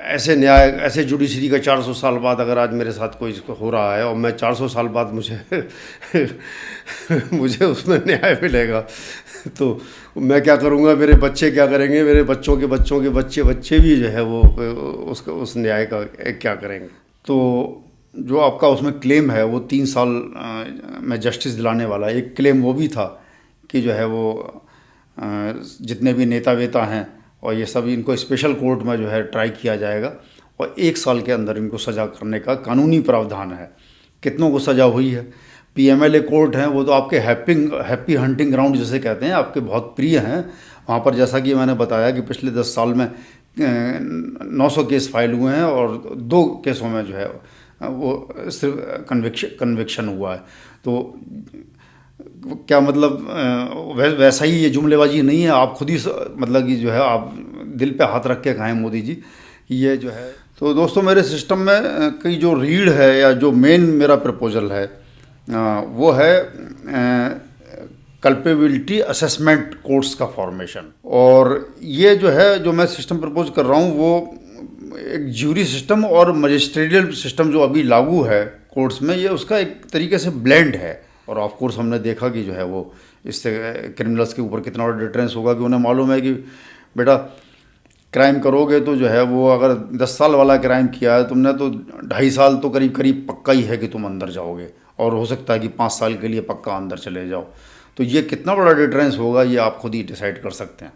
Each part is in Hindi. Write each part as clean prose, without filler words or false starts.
ऐसे न्याय, ऐसे जुडिशरी का 400 साल बाद अगर आज मेरे साथ कोई हो रहा है और मैं 400 साल बाद मुझे मुझे उसमें न्याय मिलेगा, तो मैं क्या करूँगा, मेरे बच्चे क्या करेंगे, मेरे बच्चों के बच्चों के बच्चे बच्चे भी जो है वो उसका उस न्याय का क्या करेंगे। तो जो आपका उसमें क्लेम है वो 3 साल में जस्टिस दिलाने वाला एक क्लेम वो भी था कि जो है वो जितने भी नेता वेता हैं और ये सब, इनको स्पेशल कोर्ट में जो है ट्राई किया जाएगा और 1 साल के अंदर इनको सज़ा करने का कानूनी प्रावधान है। कितनों को सज़ा हुई है। पीएमएलए कोर्ट हैं वो तो आपके हैप्पी हंटिंग ग्राउंड जिसे कहते हैं, आपके बहुत प्रिय हैं। वहाँ पर जैसा कि मैंने बताया कि पिछले 10 साल में 900 केस फाइल हुए हैं और 2 केसों में जो है वो सिर्फ कन्विक्शन हुआ है। तो क्या मतलब वैसा ही ये जुमलेबाजी नहीं है, आप खुद ही मतलब कि जो है आप दिल पे हाथ रख के कहें मोदी जी ये जो है। तो दोस्तों मेरे सिस्टम में कई जो रीढ़ है या जो मेन मेरा प्रपोजल है वो है कल्पेबिलिटी असेसमेंट कोर्ट्स का फॉर्मेशन। और ये जो है जो मैं सिस्टम प्रपोज कर रहा हूँ वो एक ज्यूरी सिस्टम और मजिस्ट्रेरियल सिस्टम जो अभी लागू है कोर्ट्स में, ये उसका एक तरीके से ब्लेंड है। और ऑफ कोर्स हमने देखा कि जो है वो इससे क्रिमिनल्स के ऊपर कितना बड़ा डिटरेंस होगा कि उन्हें मालूम है कि बेटा क्राइम करोगे तो जो है वो अगर 10 साल वाला क्राइम किया है तुमने तो 2.5 साल तो करीब करीब पक्का ही है कि तुम अंदर जाओगे, और हो सकता है कि 5 साल के लिए पक्का अंदर चले जाओ। तो ये कितना बड़ा डिटरेंस होगा ये आप खुद ही डिसाइड कर सकते हैं।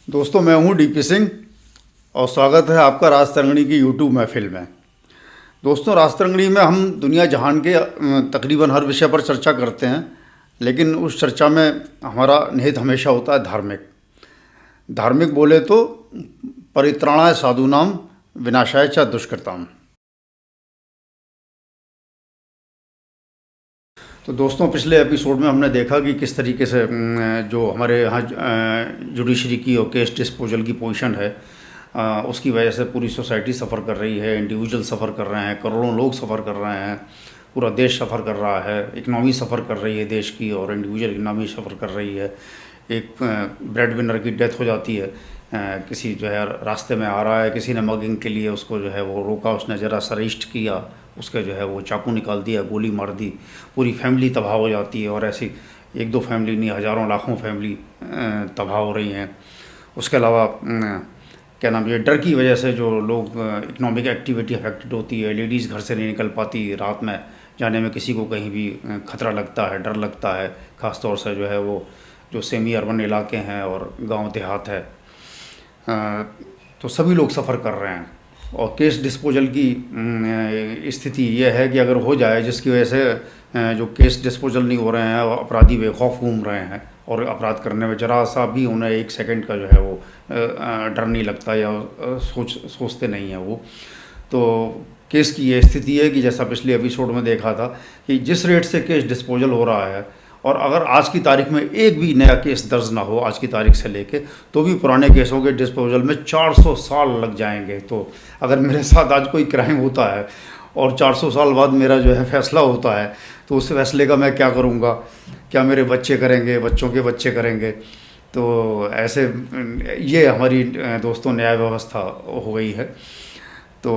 दोस्तों मैं हूँ डीपी सिंह और स्वागत है आपका राजतरंगिणी की यूट्यूब महफिल में। दोस्तों राजतरंगिणी में हम दुनिया जहान के तकरीबन हर विषय पर चर्चा करते हैं, लेकिन उस चर्चा में हमारा निहित हमेशा होता है धार्मिक। धार्मिक बोले तो परित्राणाय साधूनाम विनाशाय च दुष्कृताम। तो दोस्तों पिछले एपिसोड में हमने देखा कि किस तरीके से जो हमारे यहाँ जुडिशरी की और केस डिस्पोजल की पोजीशन है उसकी वजह से पूरी सोसाइटी सफ़र कर रही है, इंडिविजुअल सफ़र कर रहे हैं, करोड़ों लोग सफ़र कर रहे हैं, पूरा देश सफ़र कर रहा है, इकनॉमी सफ़र कर रही है देश की और इंडिविजुअल इकनॉमी सफ़र कर रही है। एक ब्रेड विनर की डेथ हो जाती है, किसी जो है रास्ते में आ रहा है, किसी ने मगिंग के लिए उसको जो है वो रोका, उसने ज़रा सा अरेस्ट किया, उसके जो है वो चाकू निकाल दिया, गोली मार दी, पूरी फैमिली तबाह हो जाती है। और ऐसी 1-2 फैमिली नहीं, हज़ारों लाखों फैमिली तबाह हो रही हैं। उसके अलावा क्या नाम, ये डर की वजह से जो लोग इकोनॉमिक एक्टिविटी अफेक्टेड होती है, लेडीज़ घर से नहीं निकल पाती, रात में जाने में किसी को कहीं भी खतरा लगता है, डर लगता है, ख़ास तौर से जो है वो जो सेमी अर्बन इलाके हैं और गांव देहात है, तो सभी लोग सफ़र कर रहे हैं। और केस डिस्पोजल की स्थिति ये है कि अगर हो जाए, जिसकी वजह से जो केस डिस्पोजल नहीं हो रहे हैं, अपराधी बेखौफ घूम रहे हैं और अपराध करने में ज़रा सा भी उन्हें 1 सेकंड का जो है वो डर नहीं लगता या सोचते नहीं हैं वो। तो केस की ये स्थिति है कि जैसा पिछले एपिसोड में देखा था कि जिस रेट से केस डिस्पोजल हो रहा है, और अगर आज की तारीख में एक भी नया केस दर्ज ना हो आज की तारीख से लेके, तो भी पुराने केसों के डिस्पोजल में 400 साल लग जाएंगे। तो अगर मेरे साथ आज कोई क्राइम होता है और 400 साल बाद मेरा जो है फैसला होता है, तो उस फैसले का मैं क्या करूँगा, क्या मेरे बच्चे करेंगे, बच्चों के बच्चे करेंगे। तो ऐसे ये हमारी दोस्तों न्याय व्यवस्था हो गई है। तो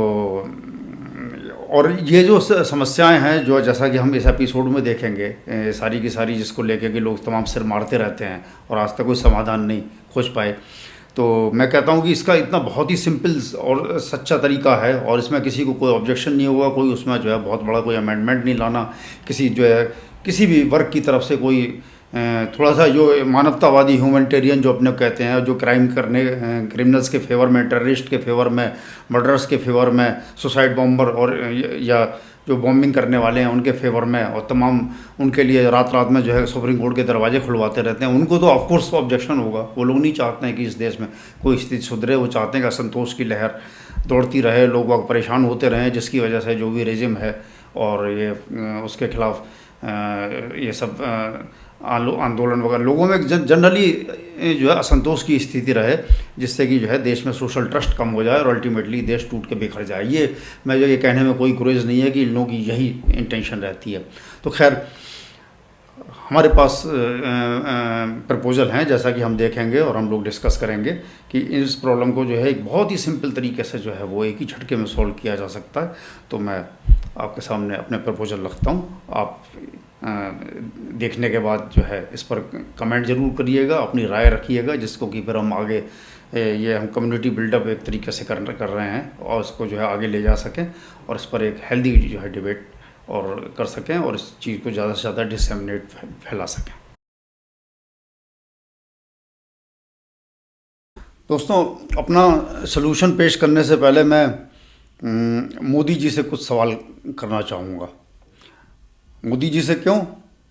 और ये जो समस्याएं हैं जो जैसा कि हम इस एपिसोड में देखेंगे, सारी की सारी जिसको लेके कि लोग तमाम सिर मारते रहते हैं और आज तक कोई समाधान नहीं खोज पाए, तो मैं कहता हूँ कि इसका इतना बहुत ही सिंपल और सच्चा तरीका है और इसमें किसी को कोई ऑब्जेक्शन नहीं होगा, कोई उसमें जो है बहुत बड़ा कोई अमेंडमेंट नहीं लाना, किसी जो है किसी भी वर्ग की तरफ से कोई थोड़ा सा जो मानवतावादी ह्यूमैनिटेरियन जो अपने कहते हैं, जो क्राइम करने क्रिमिनल्स के फेवर में, टेररिस्ट के फेवर में, मर्डरर्स के फेवर में, सुसाइड बॉम्बर और या जो बॉम्बिंग करने वाले हैं उनके फेवर में, और तमाम उनके लिए रात रात में जो है सुप्रीम कोर्ट के दरवाजे खुलवाते रहते हैं, उनको तो ऑफकोर्स ऑब्जेक्शन होगा। वो लोग नहीं चाहते हैं कि इस देश में कोई स्थिति सुधरे, वो चाहते हैं कि असंतोष की लहर दौड़ती रहे, लोग वक्त परेशान होते रहें, जिसकी वजह से जो भी रेजिम है और ये उसके खिलाफ ये सब आंदोलन वगैरह लोगों में जनरली जो है असंतोष की स्थिति रहे, जिससे कि जो है देश में सोशल ट्रस्ट कम हो जाए और अल्टीमेटली देश टूट के बिखर जाए। ये मैं जो ये कहने में कोई गुरेज नहीं है कि इन लोगों की यही इंटेंशन रहती है। तो खैर हमारे पास प्रपोज़ल हैं, जैसा कि हम देखेंगे और हम लोग डिस्कस करेंगे कि इस प्रॉब्लम को जो है एक बहुत ही सिंपल तरीके से जो है वो एक ही झटके में सॉल्व किया जा सकता है। तो मैं आपके सामने अपने प्रपोज़ल रखता हूँ। आप देखने के बाद जो है इस पर कमेंट ज़रूर करिएगा, अपनी राय रखिएगा, जिसको कि फिर हम आगे ये हम कम्युनिटी बिल्डअप एक तरीके से कर रहे हैं और इसको जो है आगे ले जा सकें और इस पर एक हेल्दी जो है डिबेट और कर सकें और इस चीज़ को ज़्यादा से ज़्यादा डिसएमिनेट फैला सकें। दोस्तों, अपना सलूशन पेश करने से पहले मैं मोदी जी से कुछ सवाल करना चाहूँगा। मोदी जी से क्यों?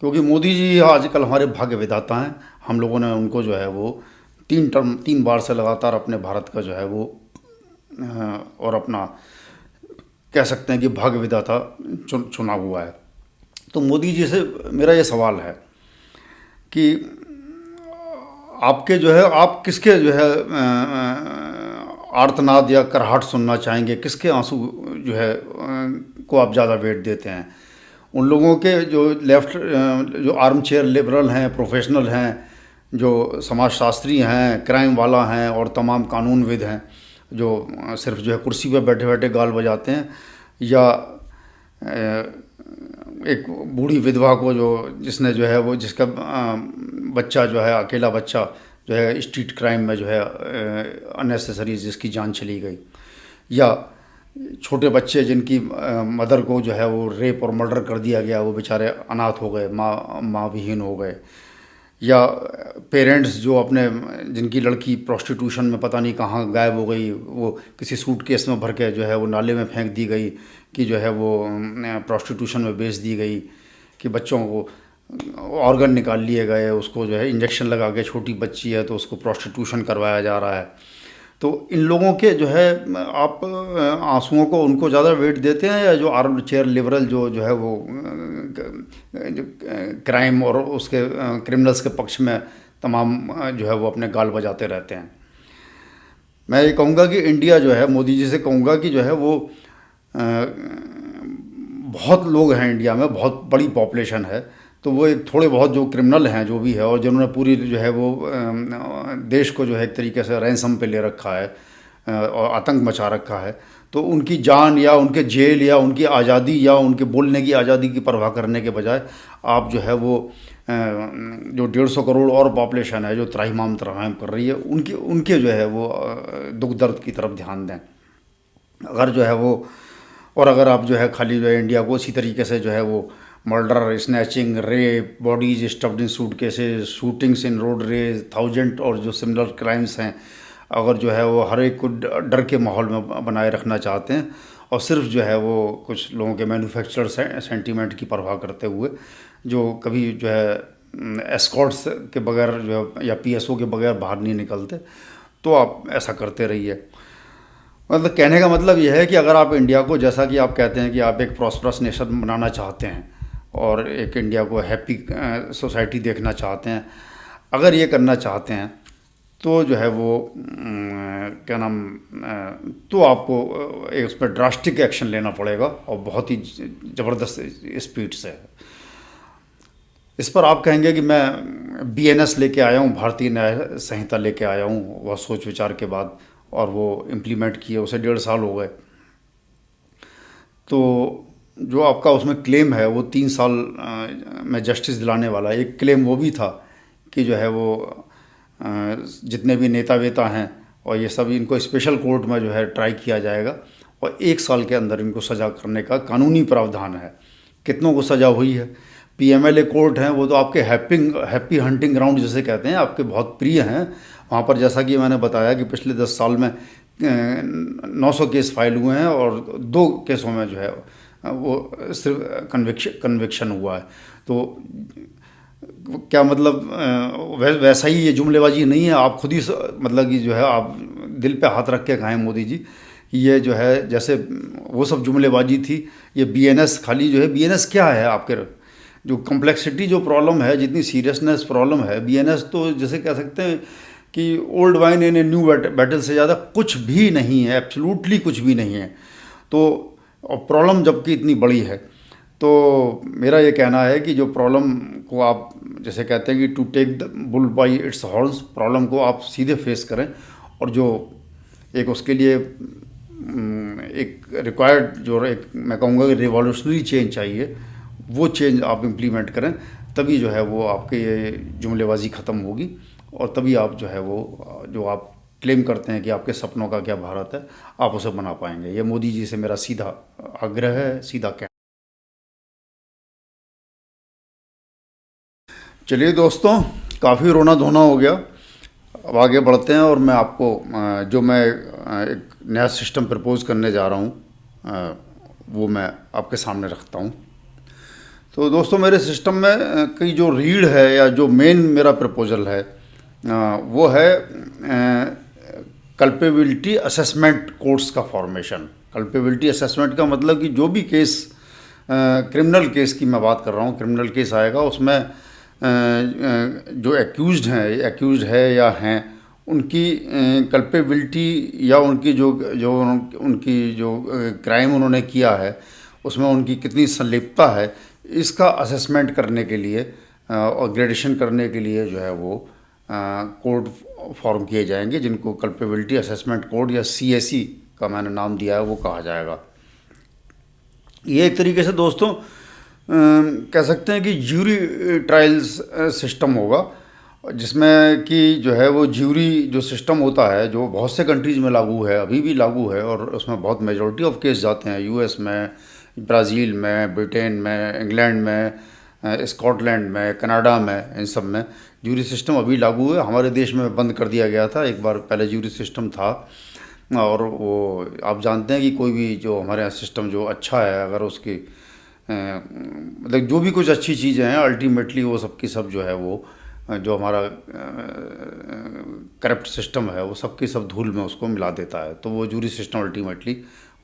क्योंकि मोदी जी आजकल हमारे भाग्य विधाता हैं। हम लोगों ने उनको जो है वो 3 बार से लगातार अपने भारत का जो है वो और अपना कह सकते हैं कि भाग्य विधाता चुना हुआ है। तो मोदी जी से मेरा ये सवाल है कि आपके जो है आप किसके जो है आर्तनाद या कराहट सुनना चाहेंगे, किसके आंसू जो है को आप ज़्यादा वेट देते हैं? उन लोगों के जो लेफ्ट जो आर्म चेयर लिबरल हैं, प्रोफेशनल हैं, जो समाजशास्त्री हैं, क्राइम वाला हैं और तमाम कानूनविद हैं, जो सिर्फ जो है कुर्सी पर बैठे बैठे गाल बजाते हैं, या एक बूढ़ी विधवा को जो जिसने जो है वो जिसका बच्चा जो है अकेला बच्चा जो है स्ट्रीट क्राइम में जो है अननेसेसरी जिसकी जान चली गई, या छोटे बच्चे जिनकी मदर को जो है वो रेप और मर्डर कर दिया गया, वो बेचारे अनाथ हो गए, माँ विहीन हो गए, या पेरेंट्स जो अपने जिनकी लड़की प्रोस्टिट्यूशन में पता नहीं कहाँ गायब हो गई, वो किसी सूटकेस में भर के जो है वो नाले में फेंक दी गई कि जो है वो प्रोस्टिट्यूशन में बेच दी गई, कि बच्चों को ऑर्गन निकाल लिए गए, उसको जो है इंजेक्शन लगा के, छोटी बच्ची है तो उसको प्रोस्टिट्यूशन करवाया जा रहा है। तो इन लोगों के जो है आप आंसुओं को उनको ज़्यादा वेट देते हैं, या जो आर्म चेयर लिबरल जो है वो जो क्राइम और उसके क्रिमिनल्स के पक्ष में तमाम जो है वो अपने गाल बजाते रहते हैं? मैं ये कहूँगा कि इंडिया जो है, मोदी जी से कहूँगा कि जो है वो बहुत लोग हैं इंडिया में, बहुत बड़ी पॉपुलेशन है, तो वो एक थोड़े बहुत जो क्रिमिनल हैं जो भी है और जिन्होंने पूरी जो है वो देश को जो है एक तरीके से रैंसम पे ले रखा है और आतंक मचा रखा है, तो उनकी जान या उनके जेल या उनकी आज़ादी या उनके बोलने की आज़ादी की परवाह करने के बजाय आप जो है वो जो 150 करोड़ और पॉपुलेशन है जो त्राहिमाम त्राहिमाम कर रही है, उनके जो है वो दुख दर्द की तरफ ध्यान दें। अगर जो है वो और अगर आप जो है खाली जो है इंडिया को इसी तरीके से जो है वो murder, snatching, rape, bodies stuffed in suitcases, shootings in road rage, 1000 और जो सिमिलर क्राइम्स हैं, अगर जो है वो हर एक को डर के माहौल में बनाए रखना चाहते हैं और सिर्फ जो है वो कुछ लोगों के मैन्युफैक्चर सेंटीमेंट की परवाह करते हुए जो कभी जो है एस्कॉर्ट्स के बगैर जो है या पीएसओ के बगैर बाहर नहीं निकलते, तो आप ऐसा करते रहिए। मतलब कहने का मतलब यह है कि अगर आप इंडिया को, जैसा कि आप कहते हैं कि आप एक प्रॉस्परस नेशन बनाना चाहते हैं और एक इंडिया को हैप्पी सोसाइटी देखना चाहते हैं, अगर ये करना चाहते हैं तो जो है वो क्या नाम तो आपको एक उस पर ड्रास्टिक एक्शन लेना पड़ेगा और बहुत ही ज़बरदस्त स्पीड से। इस पर आप कहेंगे कि मैं बीएनएस लेके आया हूँ, भारतीय न्याय संहिता लेके आया हूँ, वह सोच विचार के बाद, और वो इम्प्लीमेंट किए उसे 1.5 साल हो गए। तो जो आपका उसमें क्लेम है वो 3 साल में जस्टिस दिलाने वाला है। एक क्लेम वो भी था कि जो है वो जितने भी नेता वेता हैं और ये सब, इनको स्पेशल कोर्ट में जो है ट्राई किया जाएगा और 1 साल के अंदर इनको सज़ा करने का कानूनी प्रावधान है। कितनों को सज़ा हुई है? पीएमएलए कोर्ट हैं, वो तो आपके हैप्पी हंटिंग ग्राउंड जिसे कहते हैं, आपके बहुत प्रिय हैं। वहाँ पर जैसा कि मैंने बताया कि पिछले 10 साल में 900 केस फाइल हुए हैं और 2 केसों में जो है वो सिर्फ कन्विक्शन हुआ है। तो क्या मतलब वैसा ही ये जुमलेबाजी नहीं है? आप खुद ही मतलब कि जो है आप दिल पे हाथ रख के कहें मोदी जी, ये जो है जैसे वो सब जुमलेबाजी थी, ये बीएनएस खाली जो है, बीएनएस क्या है? आपके जो कम्प्लेक्सिटी जो प्रॉब्लम है, जितनी सीरियसनेस प्रॉब्लम है, बीएनएस तो जैसे कह सकते हैं कि old wine in a new battle से ज़्यादा कुछ भी नहीं है, एब्सोल्युटली कुछ भी नहीं है। तो प्रॉब्लम जबकि इतनी बड़ी है, तो मेरा ये कहना है कि जो प्रॉब्लम को आप जैसे कहते हैं कि to take the bull by its horns, problem को आप सीधे फेस करें, और जो एक उसके लिए एक रिक्वायर्ड जो एक मैं कहूँगा कि रिवॉल्यूशनरी चेंज चाहिए, वो चेंज आप इम्प्लीमेंट करें, तभी जो है वो आपके ये जुमलेबाजी ख़त्म होगी, और तभी आप जो है वो जो आप क्लेम करते हैं कि आपके सपनों का क्या भारत है, आप उसे बना पाएंगे। ये मोदी जी से मेरा सीधा आग्रह है, सीधा कहना। चलिए दोस्तों, काफ़ी रोना धोना हो गया, अब आगे बढ़ते हैं, और मैं आपको जो मैं एक नया सिस्टम प्रपोज करने जा रहा हूँ वो मैं आपके सामने रखता हूँ। तो दोस्तों, मेरे सिस्टम में की जो रीढ़ है या जो मेन मेरा प्रपोजल है वो है कल्पेबिलिटी असेसमेंट कोर्ट्स का फॉर्मेशन। कल्पेबिलिटी असेसमेंट का मतलब कि जो भी केस, क्रिमिनल केस की मैं बात कर रहा हूँ, क्रिमिनल केस आएगा उसमें जो एक्यूज्ड है या हैं, उनकी कल्पेबिलिटी या उनकी उनकी जो क्राइम उन्होंने किया है उसमें उनकी कितनी संलिप्तता है, इसका असेसमेंट करने के लिए और ग्रेडेशन करने के लिए जो है वो कोड फॉर्म किए जाएंगे, जिनको कल्पेबिलिटी असेसमेंट कोड या CAC का मैंने नाम दिया है वो कहा जाएगा। ये एक तरीके से दोस्तों कह सकते हैं कि ज्यूरी ट्रायल्स सिस्टम होगा, जिसमें कि जो है वो ज्यूरी जो सिस्टम होता है, जो बहुत से कंट्रीज़ में लागू है, अभी भी लागू है, और उसमें बहुत मेजॉरिटी ऑफ केस जाते हैं US में, ब्राज़ील में, ब्रिटेन में, इंग्लैंड में, स्कॉटलैंड में, कनाडा में, इन सब में ज्यूरी सिस्टम अभी लागू है। हमारे देश में बंद कर दिया गया था, एक बार पहले ज्यूरी सिस्टम था, और वो आप जानते हैं कि कोई भी जो हमारे यहाँ सिस्टम जो अच्छा है, अगर उसकी मतलब जो भी कुछ अच्छी चीज़ें हैं, अल्टीमेटली वो सब की सब जो है वो जो हमारा करप्ट सिस्टम है वो सब की सब धूल में उसको मिला देता है। तो वो ज्यूरी सिस्टम अल्टीमेटली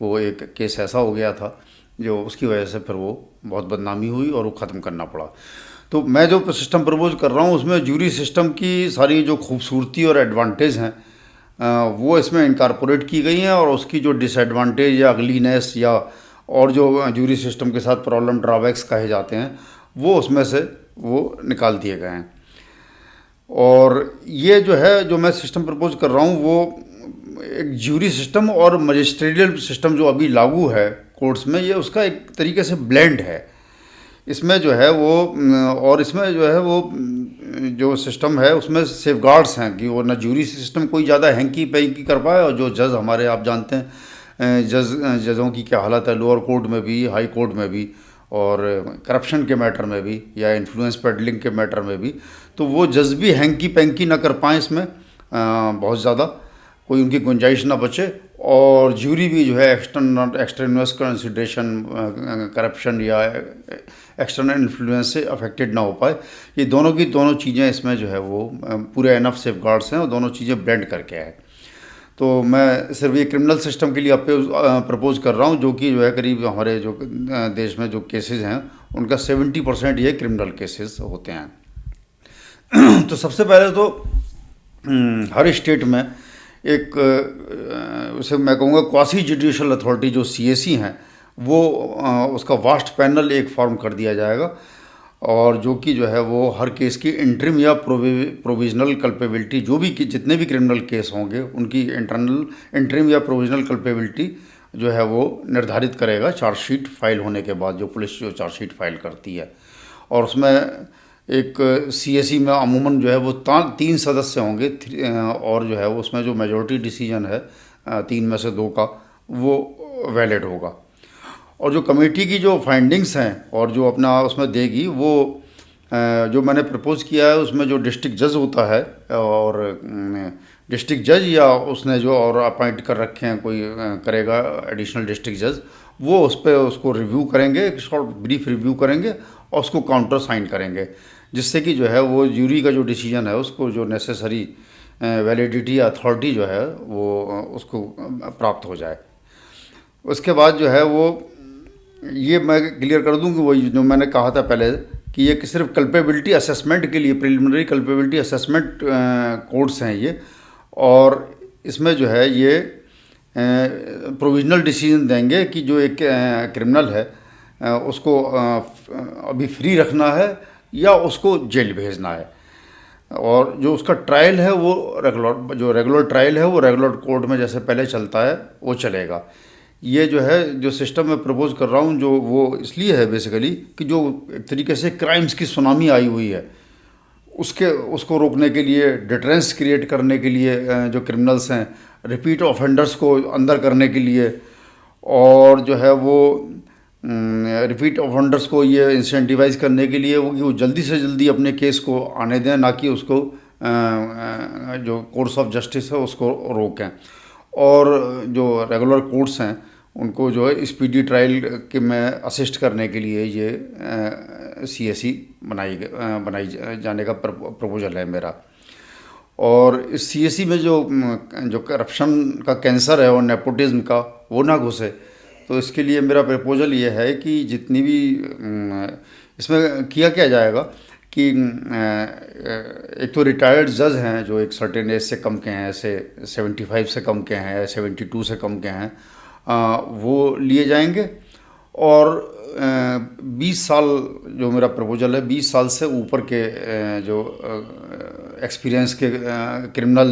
वो एक केस ऐसा हो गया था जो उसकी वजह से फिर वो बहुत बदनामी हुई और वो ख़त्म करना पड़ा। तो मैं जो सिस्टम प्रपोज कर रहा हूँ उसमें ज्यूरी सिस्टम की सारी जो खूबसूरती और एडवांटेज हैं वो इसमें इनकारपोरेट की गई हैं, और उसकी जो डिसएडवांटेज या अगलीनेस या और जो ज्यूरी सिस्टम के साथ प्रॉब्लम ड्रॉबैक्स कहे जाते हैं वो उसमें से वो निकाल दिए गए हैं। और ये जो है जो मैं सिस्टम प्रपोज कर रहा हूँ वो एक ज्यूरी सिस्टम और मजिस्ट्रेरियल सिस्टम जो अभी लागू है कोर्ट्स में, ये उसका एक तरीके से ब्लेंड है। इसमें जो है वो और इसमें जो है वो जो सिस्टम है उसमें सेफगार्ड्स हैं कि वो ना ज्यूरी सिस्टम कोई ज़्यादा हैंकी पैंकी कर पाए, और जो जज हमारे आप जानते हैं जजों की क्या हालत है लोअर कोर्ट में भी, हाई कोर्ट में भी, और करप्शन के मैटर में भी या इन्फ्लुएंस पेडलिंग के मैटर में भी, तो वो जज भी हैंकी पैंकी ना कर पाएँ इसमें बहुत ज़्यादा, कोई उनकी गुंजाइश ना बचे, और ज्यूरी भी जो है एक्सटर्नस कंसिडरेशन, करप्शन या एक्सटर्नल इन्फ्लुएंस से अफेक्टेड ना हो पाए। ये दोनों की दोनों चीज़ें इसमें जो है वो पूरे एनफ सेफगार्ड्स हैं, और दोनों चीज़ें ब्लेंड करके है। तो मैं सिर्फ ये क्रिमिनल सिस्टम के लिए प्रपोज कर रहा हूँ, जो कि जो है करीब हमारे जो देश में जो केसेस हैं उनका 70% ये क्रिमिनल केसेस होते हैं। तो सबसे पहले तो हर स्टेट में एक उसे मैं कहूँगा क्वासी जुडिशल अथॉरिटी जो CAC हैं वो उसका वास्ट पैनल एक फॉर्म कर दिया जाएगा, और जो कि जो है वो हर केस की इंटरिम या प्रोविजनल कल्पेबिलिटी, जो भी जितने भी क्रिमिनल केस होंगे उनकी इंटरिम या प्रोविजनल कल्पेबिलिटी जो है वो निर्धारित करेगा चार्जशीट फाइल होने के बाद, जो पुलिस जो चार्जशीट फाइल करती है। और उसमें एक CAC में अमूमन जो है वो 3 सदस्य होंगे, और जो है वो उसमें जो मेजॉरिटी डिसीजन है 3 में से 2 का वो वैलिड होगा। और जो कमेटी की जो फाइंडिंग्स हैं और जो अपना उसमें देगी वो जो मैंने प्रपोज किया है उसमें जो डिस्ट्रिक्ट जज होता है, और डिस्ट्रिक्ट जज या उसने जो और अपॉइंट कर रखे हैं कोई करेगा एडिशनल डिस्ट्रिक्ट जज, वो उस पर उसको रिव्यू करेंगे, एक शॉर्ट ब्रीफ रिव्यू करेंगे और उसको काउंटर साइन करेंगे, जिससे कि जो है वो ज्यूरी का जो डिसीजन है उसको जो नेसेसरी वैलिडिटी अथॉरिटी जो है वो उसको प्राप्त हो जाए। उसके बाद जो है वो ये मैं क्लियर कर दूं कि वही जो मैंने कहा था पहले कि ये सिर्फ कल्पेबिलिटी असेसमेंट के लिए, प्रिलिमिनरी कल्पेबिलिटी असेसमेंट कोड्स हैं ये, और इसमें जो है ये प्रोविजनल डिसीजन देंगे कि जो एक क्रिमिनल है उसको अभी फ्री रखना है या उसको जेल भेजना है। और जो उसका ट्रायल है वो रेगुलर ट्रायल है वो रेगुलर कोर्ट में जैसे पहले चलता है वो चलेगा। ये जो है जो सिस्टम मैं प्रपोज कर रहा हूँ जो वो इसलिए है बेसिकली कि जो एक तरीके से क्राइम्स की सुनामी आई हुई है उसको रोकने के लिए, डिटरेंस क्रिएट करने के लिए, जो क्रिमिनल्स हैं रिपीट ऑफेंडर्स को अंदर करने के लिए, और जो है वो रिपीट ऑफेंडर्स को ये इंसेंटिवाइज करने के लिए वो कि वो जल्दी से जल्दी अपने केस को आने दें, ना कि उसको जो कोर्स ऑफ जस्टिस है उसको रोकें। और जो रेगुलर कोर्ट्स हैं उनको जो है स्पीडी ट्रायल के में असिस्ट करने के लिए ये CSE बनाई जाने का प्रपोजल है मेरा। और इस CSE में जो करप्शन का कैंसर है और नेपोटिज्म का वो ना घुसे, तो इसके लिए मेरा प्रपोजल ये है कि जितनी भी इसमें किया क्या जाएगा कि एक तो रिटायर्ड जज हैं जो एक सर्टेन एज से कम के हैं, ऐसे 75 से कम के हैं, 72 से कम के हैं, वो लिए जाएंगे। और 20 साल जो मेरा प्रपोजल है 20 साल से ऊपर के जो एक्सपीरियंस के क्रिमिनल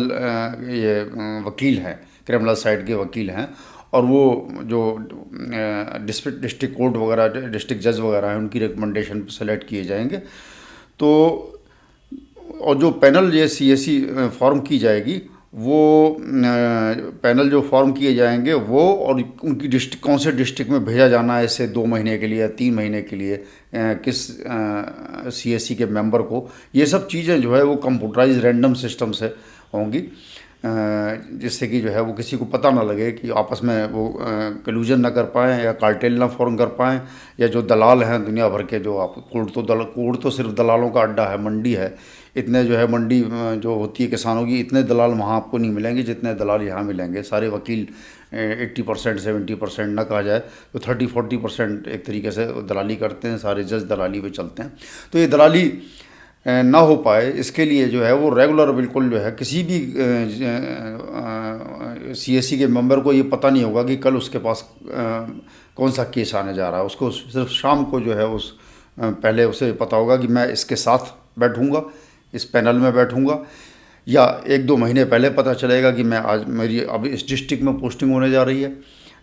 ये वकील हैं, क्रिमिनल साइड के वकील हैं, और वो जो डिस्ट्रिक्ट कोर्ट वगैरह, डिस्ट्रिक्ट जज वगैरह हैं उनकी रिकमेंडेशन पर सेलेक्ट किए जाएंगे। तो और जो पैनल ये CSE फॉर्म की जाएगी वो पैनल जो फॉर्म किए जाएंगे वो और उनकी डिस्ट्रिक्ट कौन से डिस्ट्रिक्ट में भेजा जाना है इसे 2 महीने के लिए या 3 महीने के लिए किस CSE के मेंबर को, ये सब चीज़ें जो है वो कंप्यूटराइज रैंडम सिस्टम से होंगी, जिससे कि जो है वो किसी को पता ना लगे कि आपस में वो कल्यूजन ना कर पाएँ या कार्टेल ना फॉर्म कर पाएँ, या जो दलाल हैं दुनिया भर के, जो आप कोर्ट तो सिर्फ दलालों का अड्डा है, मंडी है, इतने जो है मंडी जो होती है किसानों की, इतने दलाल वहाँ आपको नहीं मिलेंगे जितने दलाल यहाँ मिलेंगे। सारे वकील 80% 70% ना कहा जाए तो 30-40% एक तरीके से दलाली करते हैं, सारे जज दलाली पे चलते हैं। तो ये दलाली ना हो पाए इसके लिए जो है वो रेगुलर बिल्कुल जो है किसी भी CSE के मेंबर को ये पता नहीं होगा कि कल उसके पास कौन सा केस आने जा रहा है। उसको सिर्फ शाम को जो है उस पहले उसे पता होगा कि मैं इसके साथ बैठूंगा, इस पैनल में बैठूंगा, या 1-2 महीने पहले पता चलेगा कि मैं आज मेरी अब इस डिस्ट्रिक्ट में पोस्टिंग होने जा रही है,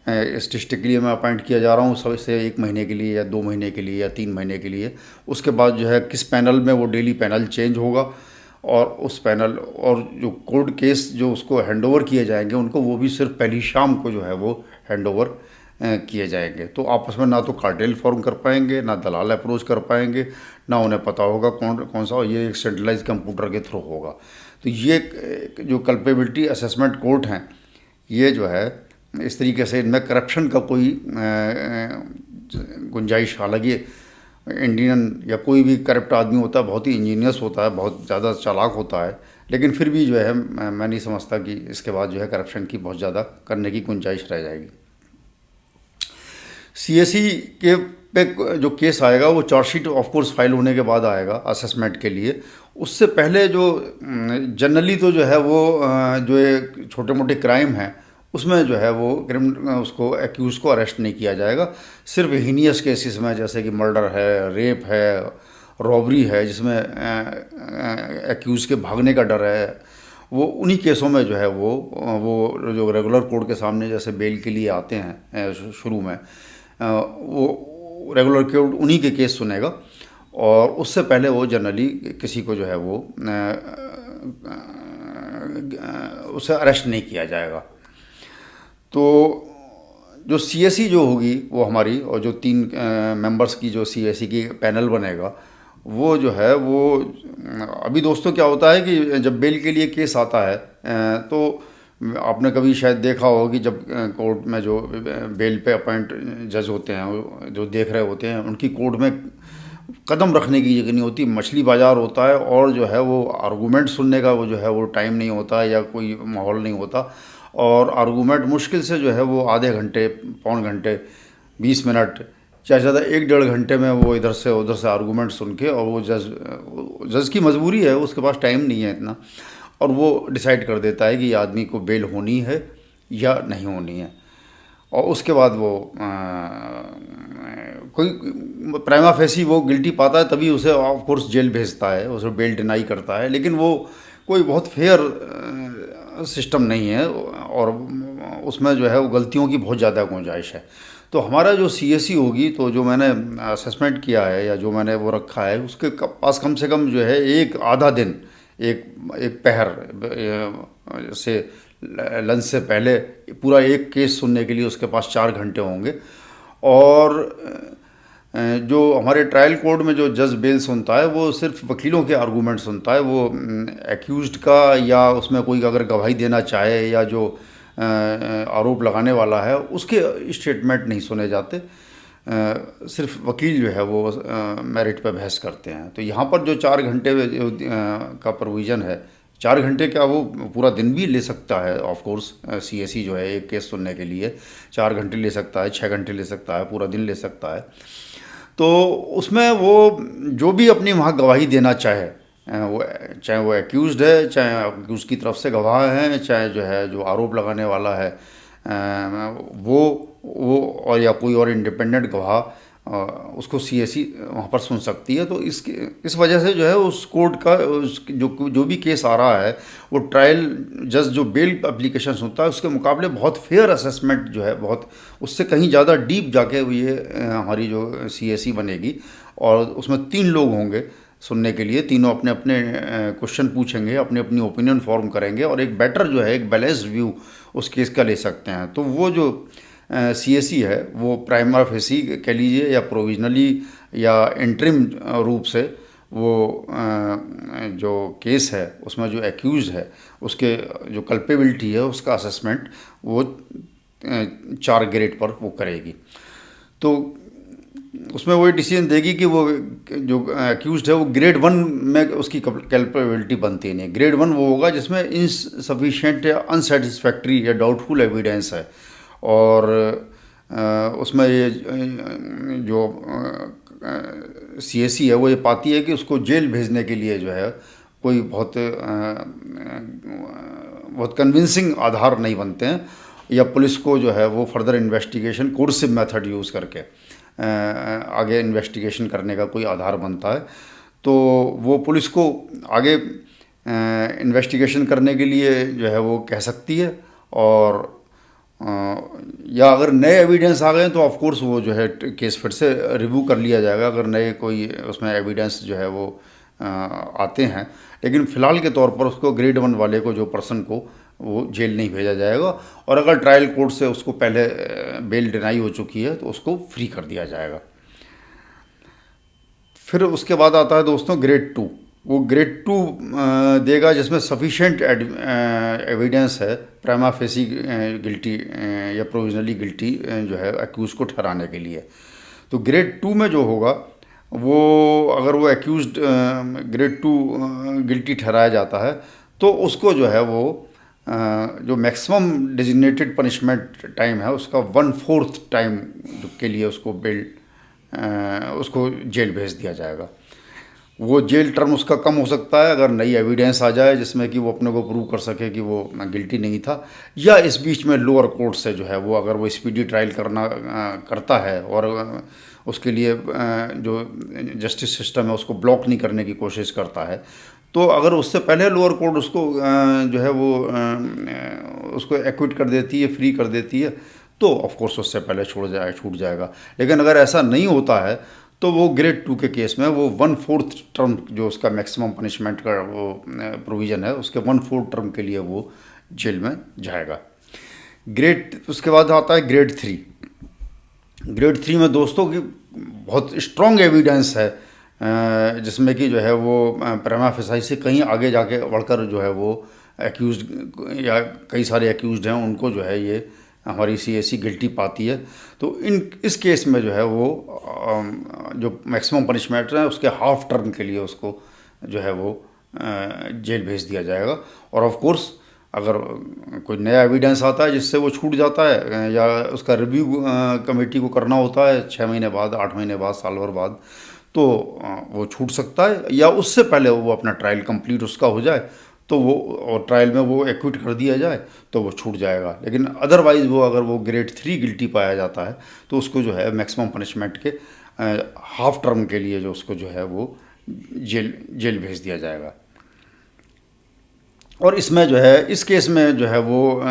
इस डिस्ट्रिक्ट के लिए मैं अपॉइंट किया जा रहा हूँ सब से 1 महीने के लिए या 2 महीने के लिए या 3 महीने के लिए। उसके बाद जो है किस पैनल में वो डेली पैनल चेंज होगा, और उस पैनल और जो कोर्ट केस जो उसको हैंडओवर किए जाएंगे उनको वो भी सिर्फ पहली शाम को जो है वो हैंडओवर किए जाएंगे। तो आपस में ना तो कार्टेल फॉर्म कर पाएंगे, ना दलाल अप्रोच कर पाएंगे, ना उन्हें पता होगा कौन सा, ये एक सेंट्रलाइज कंप्यूटर के थ्रू होगा। तो ये जो कल्पेबिलिटी असेसमेंट कोर्ट हैं ये जो है इस तरीके से इनमें करप्शन का कोई गुंजाइश, हालांकि इंडियन या कोई भी करप्ट आदमी होता है बहुत ही इंजीनियस होता है, बहुत ज़्यादा चालाक होता है, लेकिन फिर भी जो है मैं नहीं समझता कि इसके बाद जो है करप्शन की बहुत ज़्यादा करने की गुंजाइश रह जाएगी। CSE के पे जो केस आएगा वो चार्जशीट ऑफ कोर्स फाइल होने के बाद आएगा असेसमेंट के लिए। उससे पहले जो जनरली तो जो है वो जो छोटे मोटे क्राइम हैं उसमें जो है वो उसको एक्यूज़ को अरेस्ट नहीं किया जाएगा। सिर्फ हीनियस केसेस में जैसे कि मर्डर है, रेप है, रॉबरी है, जिसमें एक्यूज़ के भागने का डर है, वो उन्हीं केसों में जो है वो जो रेगुलर कोर्ट के सामने जैसे बेल के लिए आते हैं शुरू में, वो रेगुलर कोर्ट उन्हीं के केस सुनेगा, और उससे पहले वो जनरली किसी को जो है वो उसे अरेस्ट नहीं किया जाएगा। तो जो CSE जो होगी वो हमारी, और जो 3 मेंबर्स की जो CSE की पैनल बनेगा वो जो है वो अभी दोस्तों क्या होता है कि जब बेल के लिए केस आता है तो आपने कभी शायद देखा हो कि जब कोर्ट में जो बेल पे अपॉइंट जज होते हैं जो देख रहे होते हैं उनकी कोर्ट में कदम रखने की जगह नहीं होती, मछली बाज़ार होता है, और जो है वो आर्गूमेंट सुनने का वो जो है वो टाइम नहीं होता या कोई माहौल नहीं होता, और आर्गूमेंट मुश्किल से जो है वो आधे घंटे, पौन घंटे, 20 मिनट, ज़्यादा से ज़्यादा 1-1.5 घंटे में वो इधर से उधर से आर्गूमेंट सुन के, और वो जज की मजबूरी है, उसके पास टाइम नहीं है इतना, और वो डिसाइड कर देता है कि आदमी को बेल होनी है या नहीं होनी है। और उसके बाद वो कोई प्राइमा फेसी वो गिल्टी पाता है तभी उसे ऑफ कोर्स जेल भेजता है, उसे बेल डिनाई करता है, लेकिन वो कोई बहुत फेयर सिस्टम नहीं है और उसमें जो है वो गलतियों की बहुत ज़्यादा गुंजाइश है। तो हमारा जो सीएससी होगी, तो जो मैंने असेसमेंट किया है या जो मैंने वो रखा है, उसके पास कम से कम जो है एक आधा दिन, एक एक पहर से लंच से पहले पूरा एक केस सुनने के लिए उसके पास 4 घंटे होंगे। और जो हमारे ट्रायल कोर्ट में जो जज बेल सुनता है वो सिर्फ वकीलों के आर्गूमेंट सुनता है, वो एक्यूज्ड का या उसमें कोई अगर गवाही देना चाहे या जो आरोप लगाने वाला है उसके स्टेटमेंट नहीं सुने जाते। सिर्फ वकील जो है वो मेरिट पे बहस करते हैं। तो यहाँ पर जो 4 घंटे का प्रोविज़न है, 4 घंटे क्या, वो पूरा दिन भी ले सकता है ऑफ कोर्स। सीएससी जो है एक केस सुनने के लिए 4 घंटे ले सकता है, 6 घंटे ले सकता है, पूरा दिन ले सकता है। तो उसमें वो जो भी अपनी वहाँ गवाही देना चाहे, वो चाहे वो एक्यूज़्ड है, चाहे एक्यूज़ की तरफ से गवाह हैं, चाहे जो है जो आरोप लगाने वाला है वो और या कोई और इंडिपेंडेंट गवाह, उसको सीएससी वहाँ पर सुन सकती है। तो इस वजह से जो है उस कोर्ट का जो भी केस आ रहा है, वो ट्रायल जज जो बेल एप्लीकेशन सुनता है उसके मुकाबले बहुत फेयर असेसमेंट जो है, बहुत उससे कहीं ज़्यादा डीप जाके ये हमारी जो सीएससी बनेगी। और उसमें 3 लोग होंगे सुनने के लिए, तीनों अपने अपने क्वेश्चन पूछेंगे, अपने अपनी ओपिनियन फॉर्म करेंगे और एक बेटर जो है एक बैलेंस्ड व्यू उस केस का ले सकते हैं। तो वो जो सीएससी है वो प्राइमा फेसी कह लीजिए या प्रोविजनली या इंटरिम रूप से वो जो केस है उसमें जो एक्यूज है उसके जो कल्पेबिलिटी है उसका असेसमेंट वो 4 ग्रेड पर वो करेगी। तो उसमें वही डिसीजन देगी कि वो जो एक्यूज्ड है वो ग्रेड 1 में उसकी कैपेबिलिटी बनती नहीं। ग्रेड 1 वो होगा जिसमें इनसफिशिएंट या अनसेटिस्फैक्ट्री या डाउटफुल एविडेंस है, और उसमें ये जो सीएससी है वो ये पाती है कि उसको जेल भेजने के लिए जो है कोई बहुत कन्विंसिंग आधार नहीं बनते हैं, या पुलिस को जो है वो further investigation coercive method use करके आगे इन्वेस्टिगेशन करने का कोई आधार बनता है। तो वो पुलिस को आगे इन्वेस्टिगेशन करने के लिए जो है वो कह सकती है, और या अगर नए एविडेंस आ गए तो ऑफ कोर्स वो जो है केस फिर से रिव्यू कर लिया जाएगा अगर नए कोई उसमें एविडेंस जो है वो आते हैं। लेकिन फ़िलहाल के तौर पर उसको ग्रेड 1 वाले को, जो पर्सन को, वो जेल नहीं भेजा जाएगा, और अगर ट्रायल कोर्ट से उसको पहले बेल डिनाई हो चुकी है तो उसको फ्री कर दिया जाएगा। फिर उसके बाद आता है दोस्तों ग्रेड 2। वो ग्रेड 2 देगा जिसमें सफिशेंट एविडेंस है प्राइमा फेसी गिल्टी या प्रोविजनली गिल्टी जो है एक्यूज़ को ठहराने के लिए। तो ग्रेड 2 में जो होगा वो, अगर वो एक्यूज्ड ग्रेड 2 गिल्टी ठहराया जाता है तो उसको जो है वो जो मैक्सिमम डेजिग्नेटेड पनिशमेंट टाइम है उसका 1/4 टाइम के लिए उसको उसको जेल भेज दिया जाएगा। वो जेल टर्म उसका कम हो सकता है अगर नई एविडेंस आ जाए जिसमें कि वो अपने को प्रूव कर सके कि वो गिल्टी नहीं था, या इस बीच में लोअर कोर्ट से जो है वो अगर वो स्पीडी ट्रायल करता है और उसके लिए जो जस्टिस सिस्टम है उसको ब्लॉक नहीं करने की कोशिश करता है, तो अगर उससे पहले लोअर कोर्ट उसको जो है वो उसको एक्विट कर देती है, फ्री कर देती है, तो ऑफ कोर्स उससे पहले छूट जाएगा। लेकिन अगर ऐसा नहीं होता है तो वो ग्रेड 2 के केस में वो 1/4 टर्म जो उसका मैक्सिमम पनिशमेंट का वो प्रोविज़न है उसके 1/4 टर्म के लिए वो जेल में जाएगा। उसके बाद आता है ग्रेड 3। ग्रेड 3 में दोस्तों की बहुत स्ट्रॉन्ग एविडेंस है जिसमें कि जो है वो प्राइमा फेसी से कहीं आगे जाके बढ़कर जो है वो एक्यूज्ड या कई सारे एक्यूज्ड हैं उनको जो है ये हमारी सीएससी गिल्टी पाती है। तो इस केस में जो है वो जो मैक्सिमम पनिशमेंट है उसके हाफ टर्म के लिए उसको जो है वो जेल भेज दिया जाएगा। और ऑफ कोर्स अगर कोई नया एविडेंस आता है जिससे वो छूट जाता है या उसका रिव्यू कमेटी को करना होता है 6 महीने बाद, 8 महीने बाद, साल भर बाद, तो वो छूट सकता है, या उससे पहले वो अपना ट्रायल कंप्लीट उसका हो जाए तो वो और ट्रायल में वो एक्विट कर दिया जाए तो वो छूट जाएगा। लेकिन अदरवाइज़ वो अगर वो ग्रेड 3 गिल्टी पाया जाता है तो उसको जो है मैक्सिमम पनिशमेंट के हाफ टर्म के लिए जो उसको जो है वो जेल जेल भेज दिया जाएगा। और इसमें जो है इस केस में जो है वो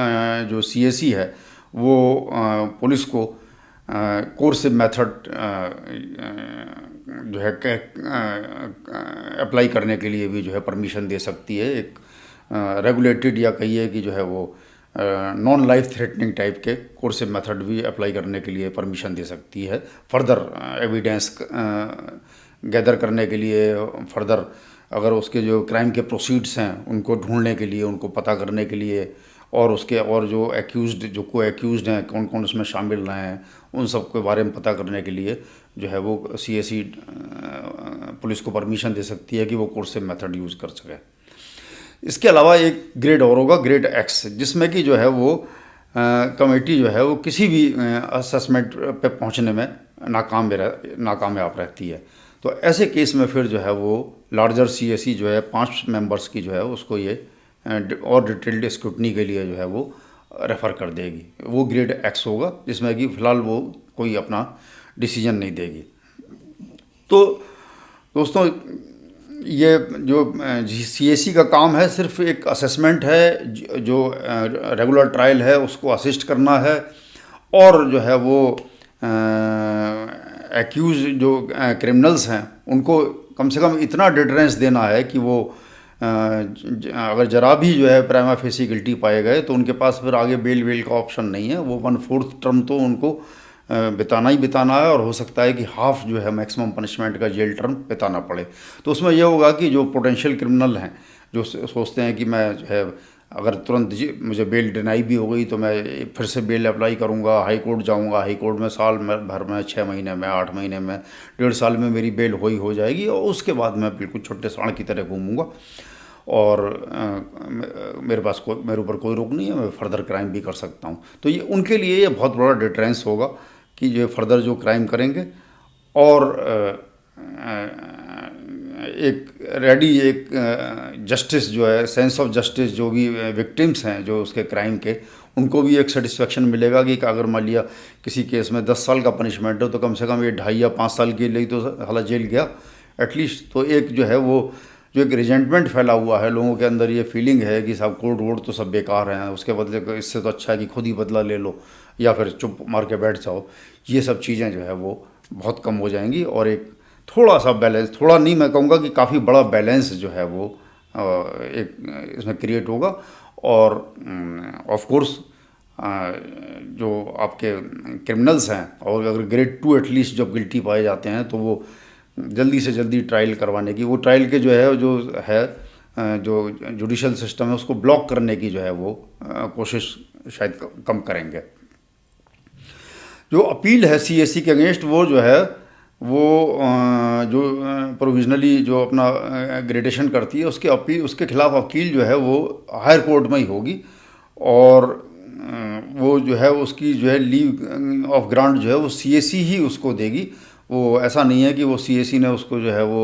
जो सीएसी है वो पुलिस को कोर्सिव मेथड जो है अप्लाई करने के लिए भी जो है परमिशन दे सकती है। एक रेगुलेटेड या कहिए कि जो है वो नॉन लाइफ थ्रेटनिंग टाइप के कोर्सिव मेथड भी अप्लाई करने के लिए परमिशन दे सकती है। फर्दर एविडेंस गैदर करने के लिए, फर्दर अगर उसके जो क्राइम के प्रोसीड्स हैं उनको ढूंढने के लिए, उनको पता करने के लिए, और उसके और जो एक्यूज़ड जो को एक्यूज़ड हैं कौन कौन उसमें शामिल रहे हैं उन सब के बारे में पता करने के लिए जो है वो सीएसी पुलिस को परमिशन दे सकती है कि वो कोर्सिव मेथड यूज़ कर सके। इसके अलावा एक ग्रेड और होगा, ग्रेड एक्स, जिसमें कि जो है वो कमेटी जो है वो किसी भी असेसमेंट पे पहुंचने में नाकामयाब रहती है। तो ऐसे केस में फिर जो है वो लार्जर सीएसी जो है 5 मेंबर्स की जो है उसको ये और डिटेल्ड स्क्रूटनी के लिए जो है वो रेफ़र कर देगी। वो ग्रेड एक्स होगा जिसमें कि फ़िलहाल वो कोई अपना डिसीजन नहीं देगी। तो दोस्तों ये जो सीएसी का काम है सिर्फ एक असेसमेंट है, जो रेगुलर ट्रायल है उसको असिस्ट करना है, और जो है वो एक्यूज जो क्रिमिनल्स हैं उनको कम से कम इतना डिटरेंस देना है कि वो अगर जरा भी जो है प्राइमा फेसी गिल्टी पाए गए तो उनके पास फिर आगे बेल का ऑप्शन नहीं है। वो 1/4 टर्म तो उनको बिताना ही बिताना है, और हो सकता है कि हाफ जो है मैक्सिमम पनिशमेंट का जेल टर्म बिताना पड़े। तो उसमें यह होगा कि जो पोटेंशियल क्रिमिनल हैं जो सोचते हैं कि मैं जो है अगर तुरंत मुझे बेल डिनाई भी हो गई तो मैं फिर से बेल अप्लाई करूंगा, हाई कोर्ट जाऊंगा, हाई कोर्ट में साल भर में 6 महीने में 8 महीने में 1.5 साल में मेरी बेल हो जाएगी, और उसके बाद मैं बिल्कुल छोटे सांड की तरह घूमूंगा और मेरे ऊपर कोई रोक नहीं है, मैं फर्दर क्राइम भी कर सकता हूँ। तो ये उनके लिए ये बहुत बड़ा डिटरेंस होगा कि जो फर्दर जो क्राइम करेंगे, और एक जस्टिस जो है, सेंस ऑफ जस्टिस, जो भी विक्टिम्स हैं जो उसके क्राइम के, उनको भी एक सेटिस्फेक्शन मिलेगा कि अगर मान लिया किसी केस में 10 साल का पनिशमेंट हो तो कम से कम ये 2.5 या 5 साल के लिए तो हालांकि जेल गया एटलीस्ट। तो एक जो है वो जो एक रिजेंटमेंट फैला हुआ है लोगों के अंदर, ये फीलिंग है कि साहब कोर्ट वोट तो सब बेकार हैं, उसके बदले इससे तो अच्छा है कि खुद ही बदला ले लो या फिर चुप मार के बैठ जाओ। ये सब चीज़ें जो है वो बहुत कम हो जाएंगी, और एक थोड़ा सा बैलेंस, थोड़ा नहीं मैं कहूँगा कि काफ़ी बड़ा बैलेंस जो है वो एक इसमें क्रिएट होगा। और ऑफ कोर्स जो आपके क्रिमिनल्स हैं, और अगर ग्रेड 2 एटलीस्ट जब गिल्टी पाए जाते हैं तो वो जल्दी से जल्दी ट्रायल करवाने की, वो ट्रायल के जो जुडिशल सिस्टम है उसको ब्लॉक करने की जो है वो कोशिश शायद कम करेंगे। जो अपील है सीएसी के अगेंस्ट वो जो है वो जो प्रोविजनली जो अपना ग्रेडेशन करती है उसके खिलाफ अपील जो है वो हायर कोर्ट में ही होगी, और वो जो है उसकी जो है लीव ऑफ ग्रांट जो है वो सीएसी ही उसको देगी। वो ऐसा नहीं है कि वो सीएसी ने उसको जो है वो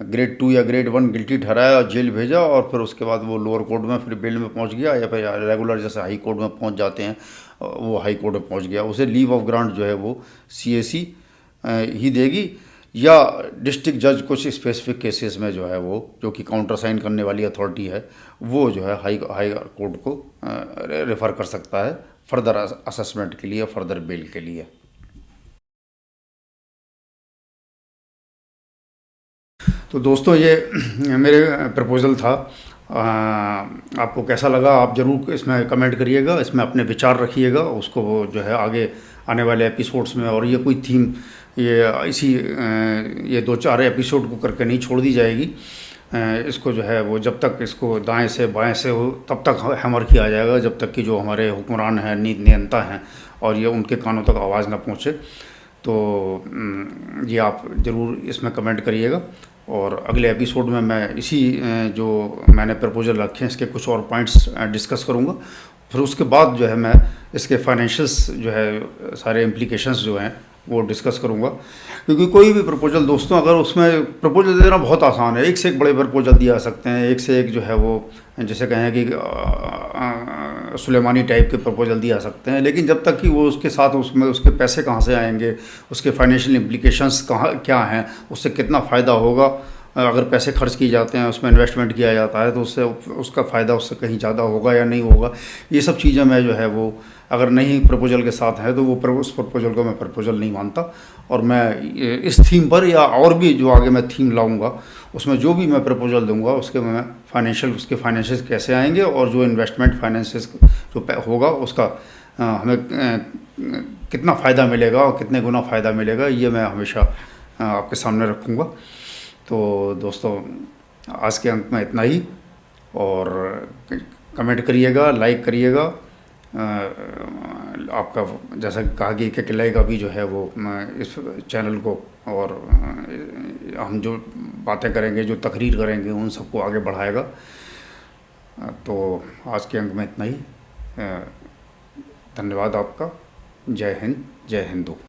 ग्रेड 2 या ग्रेड 1 गिल्टी ठहराया और जेल भेजा और फिर उसके बाद वो लोअर कोर्ट में फिर बेल में पहुंच गया, या फिर रेगुलर जैसे हाई कोर्ट में पहुंच जाते हैं वो हाई कोर्ट में पहुंच गया। उसे लीव ऑफ ग्रांट जो है वो सीएसी ही देगी, या डिस्ट्रिक्ट जज कुछ स्पेसिफिक केसेस में जो है वो जो कि काउंटर साइन करने वाली अथॉरिटी है वो जो है हाई कोर्ट को रेफ़र कर सकता है फर्दर असेसमेंट के लिए, फर्दर बेल के लिए। तो दोस्तों ये मेरे प्रपोज़ल था, आपको कैसा लगा आप ज़रूर इसमें कमेंट करिएगा, इसमें अपने विचार रखिएगा, उसको जो है आगे आने वाले एपिसोड्स में, और ये कोई थीम ये 2-4 एपिसोड को करके नहीं छोड़ दी जाएगी। इसको जो है वो जब तक इसको दाएं से बाएं से हो तब तक हैमर किया जाएगा जब तक कि जो हमारे हुक्मरान हैं, नियंता हैं, और ये उनके कानों तक आवाज़ ना पहुँचे। तो ये आप ज़रूर इसमें कमेंट करिएगा, और अगले एपिसोड में मैं इसी जो मैंने प्रपोजल रखे हैं इसके कुछ और पॉइंट्स डिस्कस करूँगा। फिर उसके बाद जो है मैं इसके फाइनेंशियल्स जो है सारे इम्प्लीकेशंस जो हैं वो डिस्कस करूँगा। क्योंकि कोई भी प्रपोजल दोस्तों, अगर उसमें प्रपोजल देना बहुत आसान है, एक से एक बड़े प्रपोजल दिए जा सकते हैं, एक से एक जो है वो जैसे कहें कि सुलेमानी टाइप के प्रपोजल दिए जा सकते हैं, लेकिन जब तक कि वो उसके साथ उसमें उसके पैसे कहाँ से आएंगे, उसके फाइनेंशियल इम्प्लीकेशंस कहाँ क्या हैं, उससे कितना फ़ायदा होगा, अगर पैसे खर्च किए जाते हैं, उसमें इन्वेस्टमेंट किया जाता है तो उससे उसका फ़ायदा उससे कहीं ज़्यादा होगा या नहीं होगा, ये सब चीज़ें मैं जो है वो अगर नहीं प्रपोजल के साथ है तो वो उस प्रपोजल को मैं प्रपोजल नहीं मानता। और मैं इस थीम पर या और भी जो आगे मैं थीम लाऊंगा उसमें जो भी मैं प्रपोजल दूंगा उसके मैं फाइनेंशियल उसके फाइनेंशियल कैसे आएंगे और जो इन्वेस्टमेंट फाइनेंसिस जो होगा उसका हमें कितना फ़ायदा मिलेगा और कितने गुना फ़ायदा मिलेगा, ये मैं हमेशा आपके सामने रखूँगा। तो दोस्तों आज के अंक में इतना ही, और कमेंट करिएगा, लाइक करिएगा। आपका जैसा कहा कि लाइक अभी जो है वो इस चैनल को और हम जो बातें करेंगे, जो तकरीर करेंगे, उन सबको आगे बढ़ाएगा। तो आज के अंक में इतना ही। धन्यवाद आपका। जय हिंद, जय हिंदू।